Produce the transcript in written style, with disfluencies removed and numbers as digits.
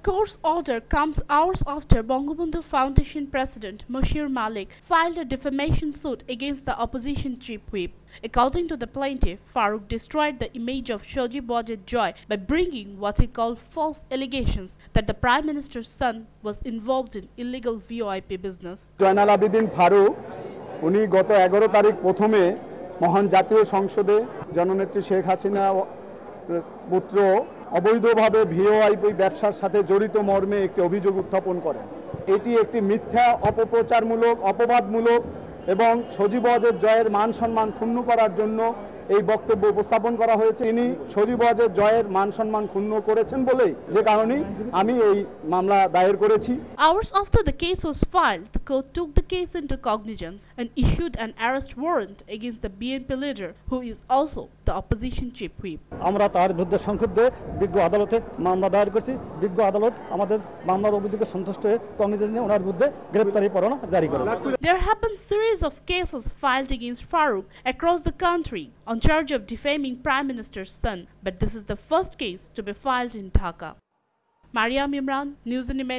court's order comes hours after Bangabandhu Foundation President Moshir Malik filed a defamation suit against the opposition chief whip. According to the plaintiff, Farooq destroyed the image of Sajib Wajid Joy by bringing what he called false allegations that the Prime Minister's son was involved in illegal VOIP business. Zainal Abidin Farooq, উনি গত 11 তারিখ প্রথমে মহান জাতীয় সংসদে জননেত্রী শেখ হাসিনা পুত্র অবৈধভাবে ভিওআইপি ব্যবসার সাথে জড়িত মর্মে একটি অভিযোগ উত্থাপন করেন। এটি একটি মিথ্যা অপপ্রচারমূলক অপবাদমূলক এবং সজীব ওয়াজেদ জয়ের মান সম্মান ক্ষুণ্ণ করার জন্য এই বক্তব্য উপস্থাপন করা হয়েছে। তিনি সজীব ওয়াজেদ জয়ের মান সম্মান ক্ষুণ্ণ করেছেন বলেই যে কারণে আমি এই মামলা দায়ের করেছি। Hours after the case was filed, the court took the case into cognizance and issued an arrest warrant against the BNP leader, who is also the opposition chief whip. আমরা তার বিরুদ্ধে সংক্ষুব্ধে বিজ্ঞ আদালতে মামলা দায়ের করেছি। বিজ্ঞ আদালত আমাদের মামলার অভিযোগে সন্তুষ্ট হয়ে কগনিজেন্স নিয়ে ওনার বিরুদ্ধে গ্রেফতারি পরোয়ানা জারি করেছে। There have been series of cases filed against Farooq across the country on charge of defaming Prime Minister's son, but this is the first case to be filed in Dhaka. Mariam Imran, News and Image.